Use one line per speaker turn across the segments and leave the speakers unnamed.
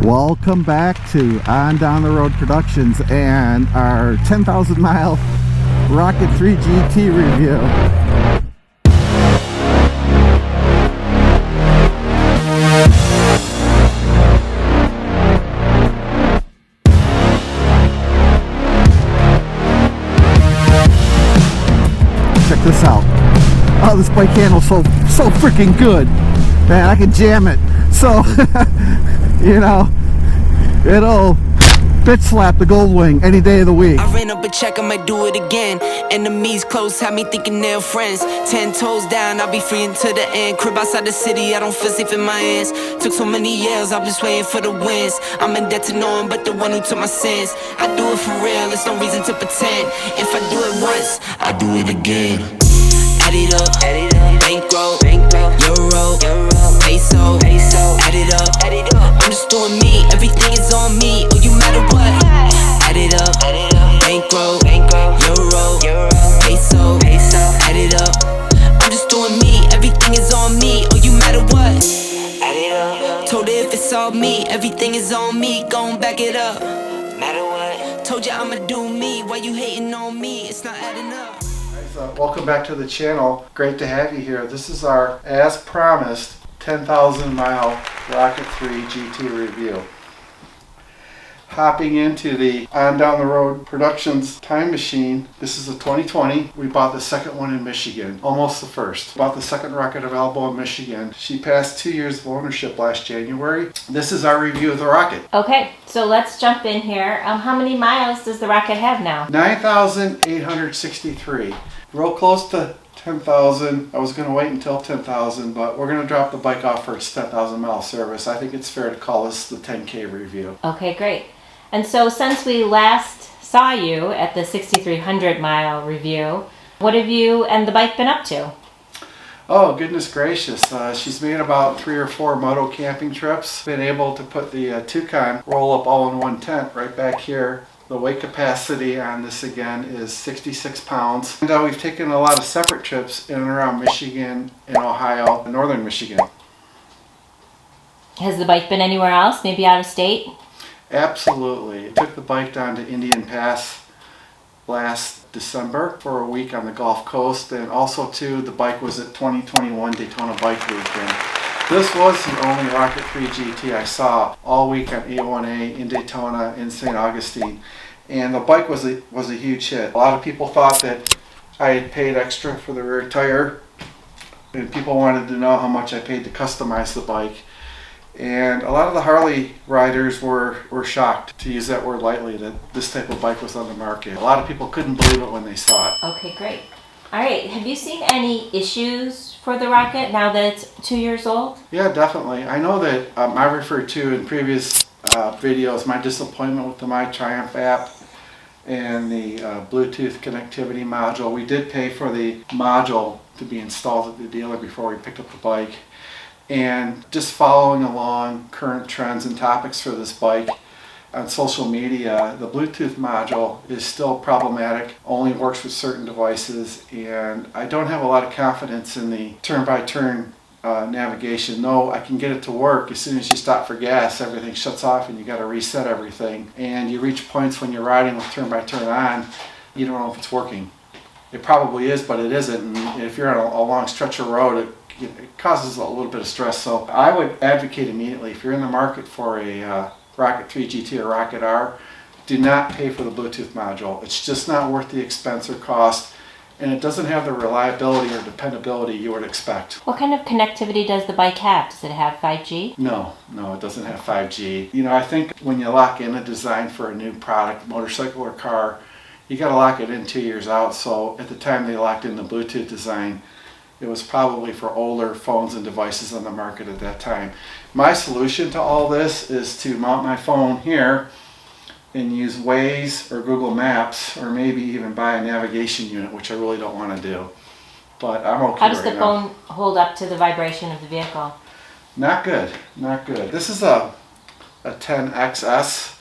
Welcome back to On Down the Road Productions and our 10,000 mile Rocket 3 GT review. Check this out. Oh, this bike handle's so freaking good. Man, I can jam it. So, you know, it'll bitch slap the Gold Wing any day of the week.
I ran up a check, I might do it again. Enemies close, had me thinking they're friends. 10 toes down, I'll be free until the end. Crib outside the city, I don't feel safe in my hands. Took so many years, I'm just waiting for the wins. I'm in debt to no one but the one who took my sins. I do it for real, there's no reason to pretend. If I do it once, I do it again. Add it up, bankroll, euro, peso, add it up, I'm just doing me, everything is on me, oh you matter what. Add it up, bankroll, euro, peso, add it up, I'm just doing me, everything is on me, oh you matter what. Add it up, told her if it's all me, everything is on me, gon' back it up. Matter what, told you I'ma do me, why you hating on me, it's not adding up.
Welcome back to the channel. Great to have you here. This is our, as promised, 10,000 mile Rocket 3 GT review. Hopping into the On Down the Road Productions time machine. This is a 2020. We bought the second one in Michigan, almost the first. Bought the second rocket available in Michigan. She passed 2 years of ownership last January. This is our review of the rocket.
Okay, so let's jump in here. How many miles does the rocket have now?
9,863. Real close to 10,000. I was going to wait until 10,000, but we're going to drop the bike off for its 10,000 mile service. I think it's fair to call this the 10K review.
Okay, great. And so since we last saw you at the 6,300 mile review, what have you and the bike been up to?
Oh, goodness gracious. She's made about 3 or 4 moto camping trips. Been able to put the Toucan roll up all in one tent right back here. The weight capacity on this again is 66 pounds. And we've taken a lot of separate trips in and around Michigan and Ohio and northern Michigan.
Has the bike been anywhere else, maybe out of state?
Absolutely. Took the bike down to Indian Pass last December for a week on the Gulf Coast, and also too the bike was at 2021 Daytona Bike Week. And this was the only Rocket 3 GT I saw all week on A1A in Daytona in St. Augustine, and the bike was a huge hit. A lot of people thought that I had paid extra for the rear tire, and people wanted to know how much I paid to customize the bike. And a lot of the Harley riders were shocked, to use that word lightly, that this type of bike was on the market. A lot of people couldn't believe it when they saw it.
Okay, great. All right, have you seen any issues for the rocket now that it's 2 years old?
Yeah, definitely. I know that I referred to in previous videos my disappointment with the My Triumph app and the Bluetooth connectivity module. We did pay for the module to be installed at the dealer before we picked up the bike. And just following along current trends and topics for this bike on social media, the Bluetooth module is still problematic, only works with certain devices, and I don't have a lot of confidence in the turn-by-turn navigation. No, I can get it to work. As soon as you stop for gas, everything shuts off and you got to reset everything. And you reach points when you're riding with turn-by-turn on, you don't know if it's working. It probably is, but it isn't. And if you're on a long stretch of road, it causes a little bit of stress. So I would advocate immediately, if you're in the market for a Rocket 3 GT or Rocket R, do not pay for the Bluetooth module. It's just not worth the expense or cost, and it doesn't have the reliability or dependability you would expect.
What kind of connectivity does the bike have? Does it have 5G?
No, it doesn't have 5G. You know, I think when you lock in a design for a new product, motorcycle or car, you got to lock it in 2 years out. So at the time they locked in the Bluetooth design, it was probably for older phones and devices on the market at that time. My solution to all this is to mount my phone here and use Waze or Google Maps, or maybe even buy a navigation unit, which I really don't want to do. But I'm okay.
How does
right
the
now.
phone hold up to the vibration of the vehicle?
Not good, not good. This is a 10XS,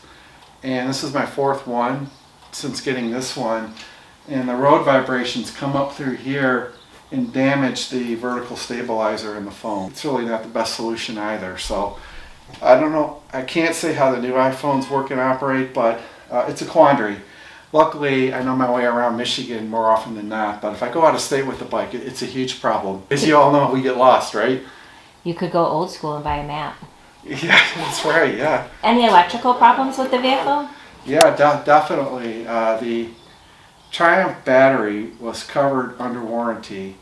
and this is my 4th one since getting this one. And the road vibrations come up through here and damage the vertical stabilizer in the phone. It's really not the best solution either. So I don't know, I can't say how the new iPhones work and operate, but it's a quandary. Luckily, I know my way around Michigan more often than not, but if I go out of state with the bike, it's a huge problem. As you all know, we get lost, right?
You could go old school and buy a map.
Yeah, that's right, yeah.
Any electrical problems with the vehicle?
Yeah, definitely. The Triumph battery was covered under warranty,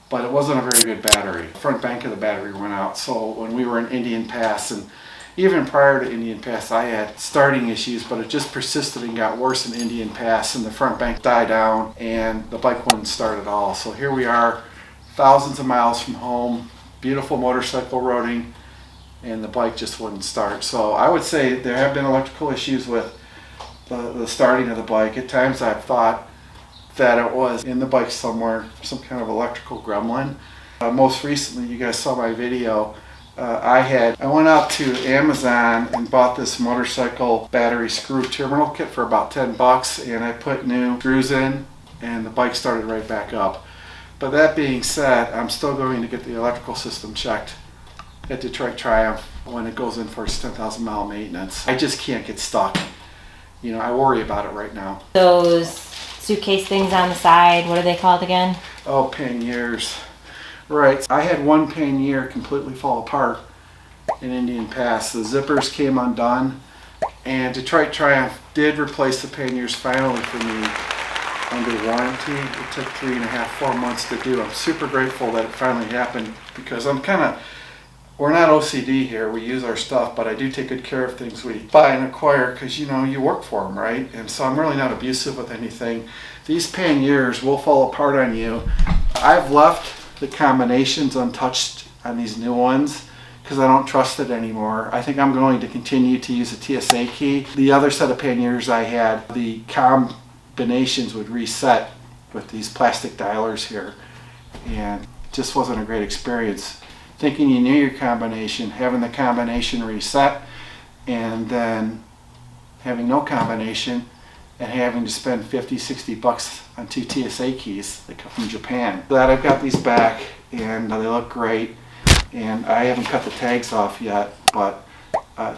but it wasn't a very good battery. The front bank of the battery went out, so when we were in Indian Pass, and even prior to Indian Pass, I had starting issues, but it just persisted and got worse in Indian Pass, and the front bank died down, and the bike wouldn't start at all. So here we are, thousands of miles from home, beautiful motorcycle roading, and the bike just wouldn't start. So I would say there have been electrical issues with the starting of the bike. At times I've thought that it was in the bike somewhere, some kind of electrical gremlin. Most recently, you guys saw my video, I went out to Amazon and bought this motorcycle battery screw terminal kit for about $10, and I put new screws in and the bike started right back up. But that being said, I'm still going to get the electrical system checked at Detroit Triumph when it goes in for its 10,000 mile maintenance. I just can't get stuck. You know, I worry about it right now.
Those suitcase things on the side, what are they called again?
Oh, panniers. Right. I had one pannier completely fall apart in Indian Pass. The zippers came undone, and Detroit Triumph did replace the panniers finally for me under warranty. It took 3.5, 4 months to do. I'm super grateful that it finally happened because we're not OCD here. We use our stuff, but I do take good care of things we buy and acquire because, you know, you work for them, right? And so I'm really not abusive with anything. These panniers will fall apart on you. I've left the combinations untouched on these new ones because I don't trust it anymore. I think I'm going to continue to use a TSA key. The other set of panniers I had, the combinations would reset with these plastic dialers here, and it just wasn't a great experience. Thinking you knew your combination, having the combination reset, and then having no combination and having to spend $50-$60 on 2 TSA keys that come from Japan. Glad I've got these back, and they look great, and I haven't cut the tags off yet, but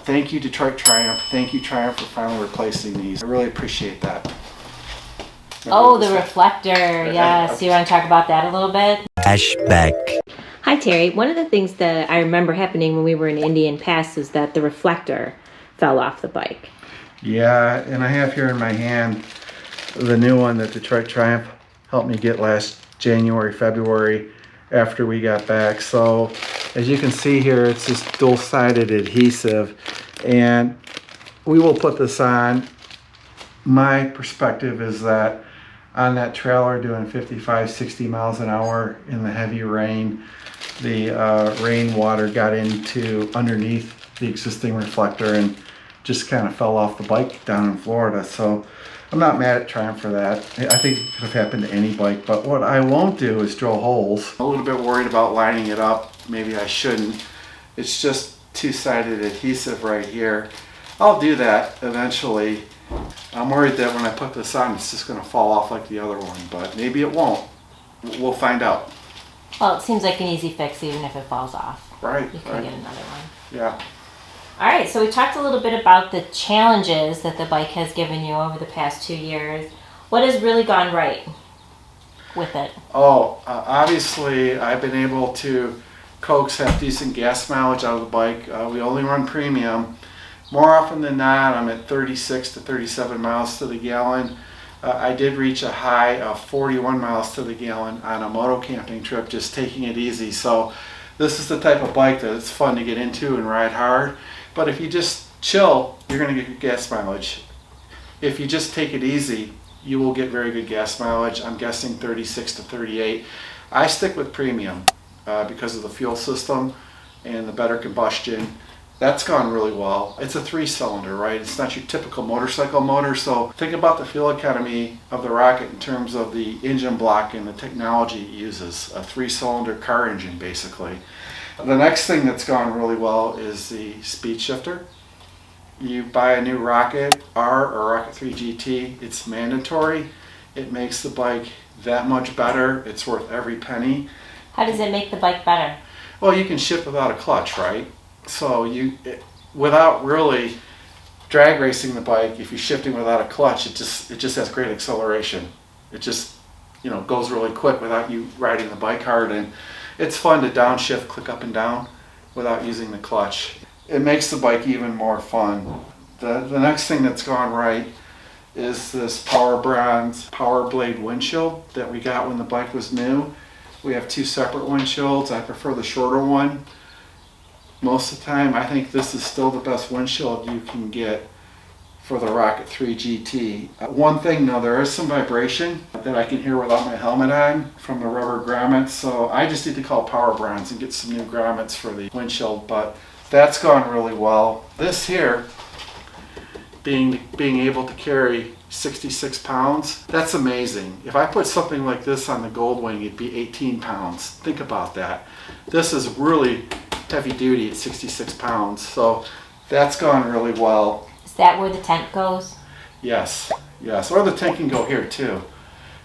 thank you Detroit Triumph, thank you Triumph for finally replacing these. I really appreciate that.
Oh, the Reflector, yes. You want to talk about that a little bit?
Flashback.
Hi Terry, one of the things that I remember happening when we were in Indian Pass is that the Reflector fell off the bike.
Yeah, and I have here in my hand the new one that Detroit Triumph helped me get last January, February after we got back. So as you can see here, it's this dual-sided adhesive, and we will put this on. My perspective is that on that trailer doing 55, 60 miles an hour in the heavy rain, the rainwater got into underneath the existing reflector and just kind of fell off the bike down in Florida. So I'm not mad at Triumph for that. I think it could have happened to any bike, but what I won't do is drill holes. I'm a little bit worried about lining it up. Maybe I shouldn't. It's just two-sided adhesive right here. I'll do that eventually. I'm worried that when I put this on, it's just going to fall off like the other one, but maybe it won't. We'll find out.
Well, it seems like an easy fix even if it falls off.
Right.
You can get another one.
Yeah.
All right, so we talked a little bit about the challenges that the bike has given you over the past 2 years. What has really gone right with it?
Oh, obviously I've been able to coax half decent gas mileage out of the bike. We only run premium. More often than not, I'm at 36 to 37 miles to the gallon. I did reach a high of 41 miles to the gallon on a moto camping trip, just taking it easy. So this is the type of bike that it's fun to get into and ride hard. But if you just chill, you're going to get good gas mileage. If you just take it easy, you will get very good gas mileage. I'm guessing 36 to 38. I stick with premium because of the fuel system and the better combustion. That's gone really well. It's a 3-cylinder, right? It's not your typical motorcycle motor. So think about the fuel economy of the Rocket in terms of the engine block and the technology it uses. A 3-cylinder car engine, basically. The next thing that's gone really well is the speed shifter. You buy a new Rocket R or Rocket 3 GT, it's mandatory. It makes the bike that much better. It's worth every penny.
How does it make the bike better?
Well, you can shift without a clutch, right? So without really drag racing the bike, if you're shifting without a clutch, it just has great acceleration. It just goes really quick without you riding the bike hard, and it's fun to downshift, click up and down without using the clutch. It makes the bike even more fun. The next thing that's gone right is this Power Bronze Power Blade windshield that we got when the bike was new. We have two separate windshields. I prefer the shorter one. Most of the time, I think this is still the best windshield you can get for the Rocket 3 GT. One thing though, there is some vibration that I can hear without my helmet on from the rubber grommets, so I just need to call Power Bronze and get some new grommets for the windshield, but that's gone really well. This here, being able to carry 66 pounds, that's amazing. If I put something like this on the Goldwing, it'd be 18 pounds. Think about that. This is really heavy duty at 66 pounds, so that's gone really well.
Is that where the tent goes?
Yes, or the tent can go here too.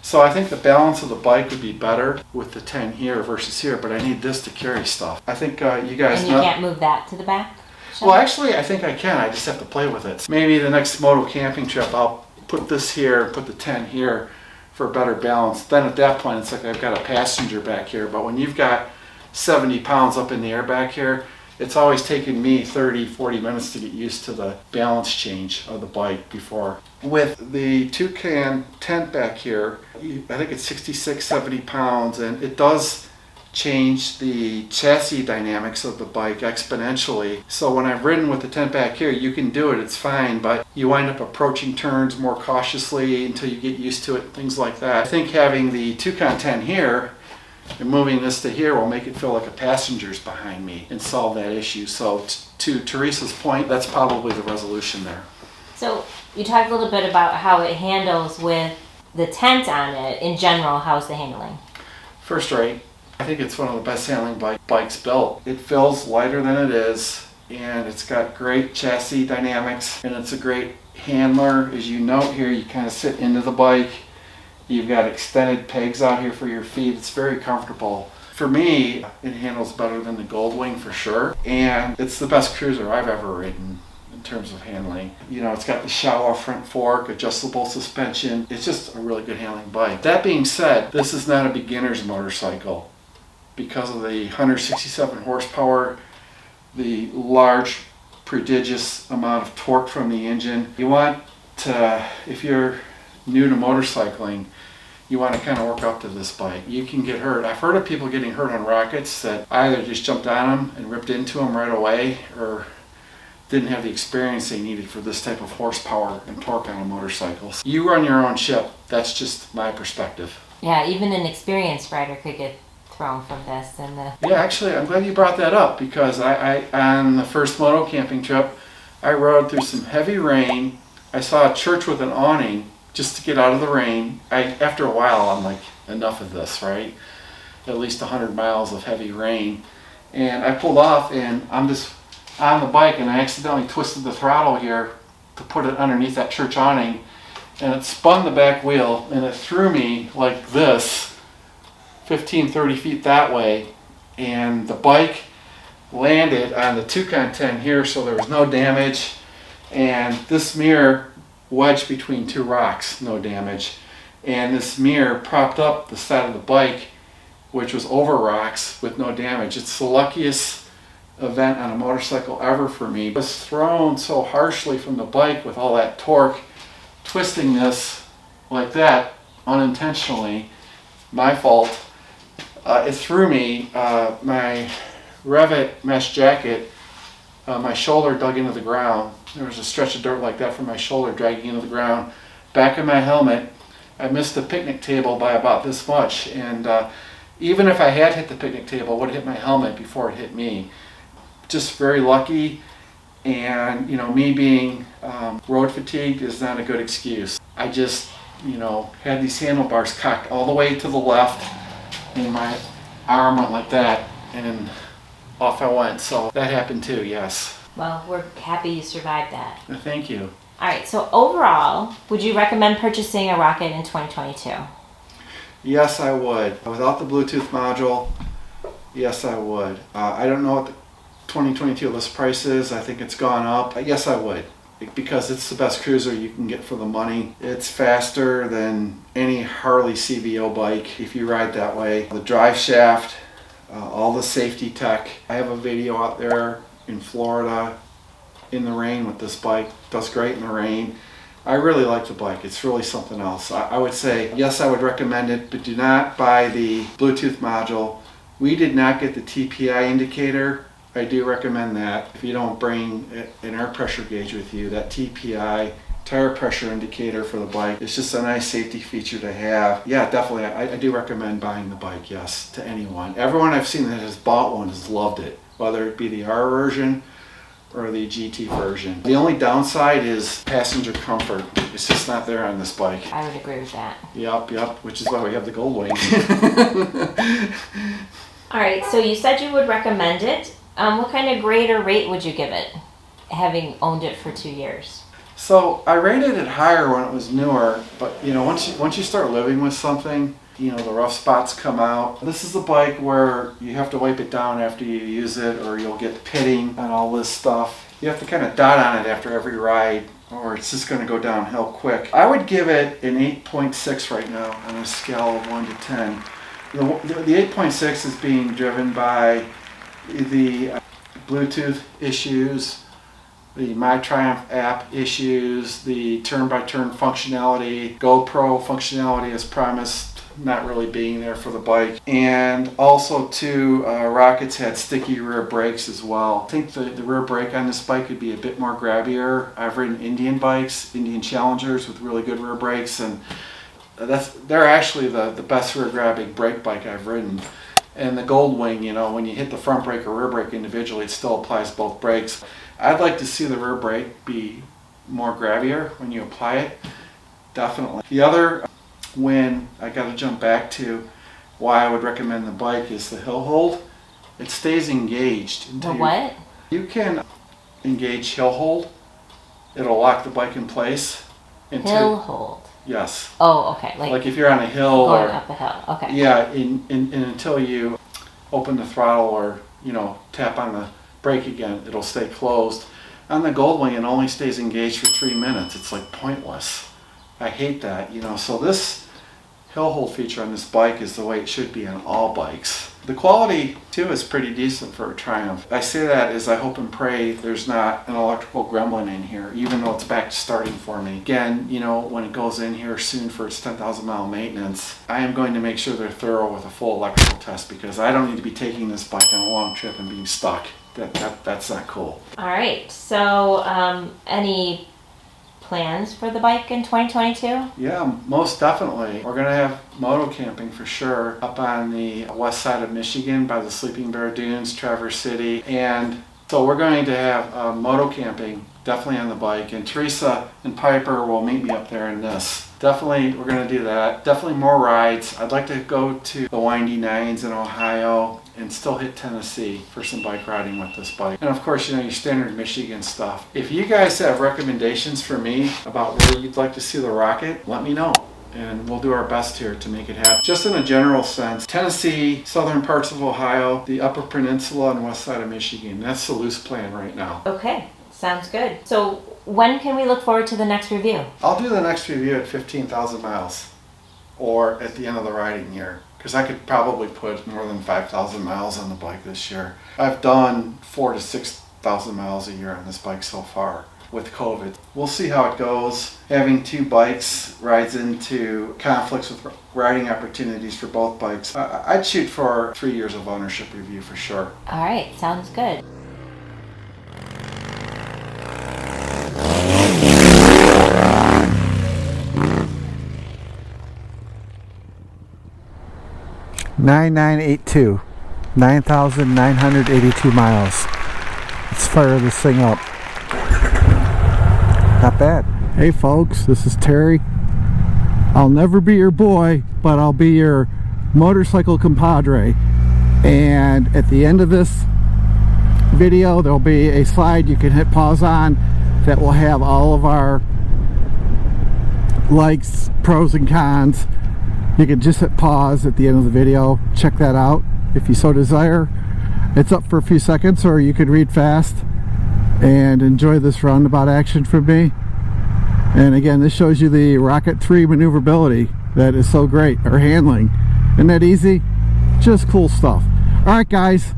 So I think the balance of the bike would be better with the tent here versus here, but I need this to carry stuff. I think you guys
And you can't move that to the back?
Well, actually, I think I can. I just have to play with it. Maybe the next moto camping trip, I'll put this here and put the tent here for a better balance. Then at that point, it's like I've got a passenger back here. But when you've got 70 pounds up in the air back here, it's always taken me 30, 40 minutes to get used to the balance change of the bike before. With the Toucan tent back here, I think it's 66, 70 pounds, and it does change the chassis dynamics of the bike exponentially. So when I've ridden with the tent back here, you can do it, it's fine, but you wind up approaching turns more cautiously until you get used to it, things like that. I think having the Toucan tent here and moving this to here will make it feel like a passenger's behind me and solve that issue. So to Teresa's point, that's probably the resolution there.
So you talked a little bit about how it handles with the tent on it. In general, how's the handling?
First rate. I think it's one of the best handling bikes built. It feels lighter than it is, and it's got great chassis dynamics, and it's a great handler. As you note here, you kind of sit into the bike. You've got extended pegs out here for your feet. It's very comfortable. For me, it handles better than the Goldwing for sure, and it's the best cruiser I've ever ridden in terms of handling. It's got the Showa front fork, adjustable suspension. It's just a really good handling bike. That being said, this is not a beginner's motorcycle. Because of the 167 horsepower, the large, prodigious amount of torque from the engine. You want to, if you're new to motorcycling, you want to kind of work up to this bike. You can get hurt. I've heard of people getting hurt on rockets that either just jumped on them and ripped into them right away, or didn't have the experience they needed for this type of horsepower and torque on a motorcycle. So you run your own ship. That's just my perspective.
Yeah, even an experienced rider could get thrown from this.
Yeah, actually, I'm glad you brought that up, because I on the first moto camping trip, I rode through some heavy rain. I saw a church with an awning just to get out of the rain. After a while, I'm like, enough of this, right? At least 100 miles of heavy rain. And I pulled off, and I'm just on the bike, and I accidentally twisted the throttle here to put it underneath that church awning, and it spun the back wheel, and it threw me like this 15, 30 feet that way, and the bike landed on the Toucan tent here, so there was no damage, and this mirror wedged between two rocks, no damage, and this mirror propped up the side of the bike, which was over rocks with no damage. It's the luckiest event on a motorcycle ever for me. I was thrown so harshly from the bike with all that torque, twisting this like that unintentionally, my fault. It threw me, my Revit mesh jacket, my shoulder dug into the ground. There was a stretch of dirt like that from my shoulder dragging into the ground. Back of my helmet, I missed the picnic table by about this much, and even if I had hit the picnic table, it would have hit my helmet before it hit me. Just very lucky, and me being road fatigued is not a good excuse. I just had these handlebars cocked all the way to the left, and my arm went like that, and off I went. So that happened too, yes.
Well, we're happy you survived that.
Thank you.
All right, so overall, would you recommend purchasing a Rocket in 2022?
Yes, I would. Without the Bluetooth module, yes, I would. I don't know what 2022 list prices. I think it's gone up. Yes, I would, because it's the best cruiser you can get for the money. It's faster than any Harley CVO bike if you ride that way. The drive shaft, all the safety tech. I have a video out there in Florida in the rain with this bike. Does great in the rain. I really like the bike. It's really something else. I would say, yes, I would recommend it, but do not buy the Bluetooth module. We did not get the TPI indicator. I do recommend that. If you don't bring an air pressure gauge with you, that TPI, tire pressure indicator for the bike, it's just a nice safety feature to have. Yeah, definitely. I do recommend buying the bike, yes, to anyone. Everyone I've seen that has bought one has loved it, whether it be the R version or the GT version. The only downside is passenger comfort. It's just not there on this bike.
I would agree with that.
Yep, which is why we have the gold wing.
All right, so you said you would recommend it. What kind of grade or rate would you give it, having owned it for 2 years?
So I rated it higher when it was newer, but once you start living with something, the rough spots come out. This is a bike where you have to wipe it down after you use it, or you'll get pitting and all this stuff. You have to kind of dot on it after every ride, or it's just going to go downhill quick. I would give it an 8.6 right now on a scale of 1 to 10. The 8.6 is being driven by the Bluetooth issues, the My Triumph app issues, the turn-by-turn functionality, GoPro functionality as promised not really being there for the bike, and also too, Rockets had sticky rear brakes as well. I think the rear brake on this bike could be a bit more grabbier. I've ridden Indian bikes, Indian Challengers with really good rear brakes, and they're actually the best rear grabbing brake bike I've ridden. And the Gold Wing, when you hit the front brake or rear brake individually, it still applies both brakes. I'd like to see the rear brake be more grabbier when you apply it, definitely. The other win I got to jump back to why I would recommend the bike is the hill hold. It stays engaged.
The what?
You can engage hill hold. It'll lock the bike in place.
Hill hold.
Yes.
Oh, okay.
Like if you're on a hill
going up a hill. Okay.
Yeah, and until you open the throttle or tap on the brake again, it'll stay closed. On the Gold Wing, it only stays engaged for 3 minutes. It's like pointless. I hate that. So this hill hold feature on this bike is the way it should be on all bikes. The quality too is pretty decent for a Triumph. I say that as I hope and pray there's not an electrical gremlin in here, even though it's back to starting for me. Again, when it goes in here soon for its 10,000 mile maintenance, I am going to make sure they're thorough with a full electrical test, because I don't need to be taking this bike on a long trip and being stuck. That's not cool.
All right. So, any plans for the bike in 2022?
Yeah, most definitely. We're going to have moto camping for sure up on the west side of Michigan by the Sleeping Bear Dunes, Traverse City. And so we're going to have moto camping definitely on the bike. And Teresa and Piper will meet me up there in this. Definitely, we're going to do that. Definitely more rides. I'd like to go to the Windy Nines in Ohio and still hit Tennessee for some bike riding with this bike. And of course, your standard Michigan stuff. If you guys have recommendations for me about where you'd like to see the Rocket, let me know. And we'll do our best here to make it happen. Just in a general sense, Tennessee, southern parts of Ohio, the Upper Peninsula, and west side of Michigan. That's the loose plan right now.
Okay, sounds good. So when can we look forward to the next review?
I'll do the next review at 15,000 miles or at the end of the riding year, because I could probably put more than 5,000 miles on the bike this year. I've done 4,000 to 6,000 miles a year on this bike so far with COVID. We'll see how it goes. Having two bikes rides into conflicts with riding opportunities for both bikes. I'd shoot for 3 years of ownership review for sure.
All right, sounds good.
$9,982, 9,982 miles. Let's fire this thing up. Not bad. Hey folks, this is Terry. I'll never be your boy, but I'll be your motorcycle compadre. And at the end of this video, there'll be a slide you can hit pause on that will have all of our likes, pros and cons. You can just hit pause at the end of the video, check that out if you so desire. It's up for a few seconds, or you could read fast and enjoy this roundabout action from me. And again, this shows you the Rocket 3 maneuverability that is so great, or handling. Isn't that easy? Just cool stuff. Alright guys.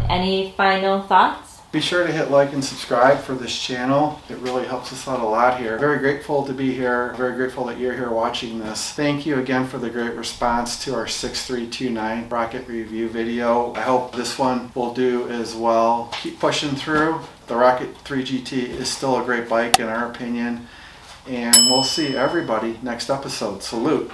Any final thoughts?
Be sure to hit like and subscribe for this channel. It really helps us out a lot here. Very grateful to be here. Very grateful that you're here watching this. Thank you again for the great response to our 6329 rocket review video. I hope this one will do as well. Keep pushing through. The Rocket 3 GT is still a great bike in our opinion. And we'll see everybody next episode. Salute.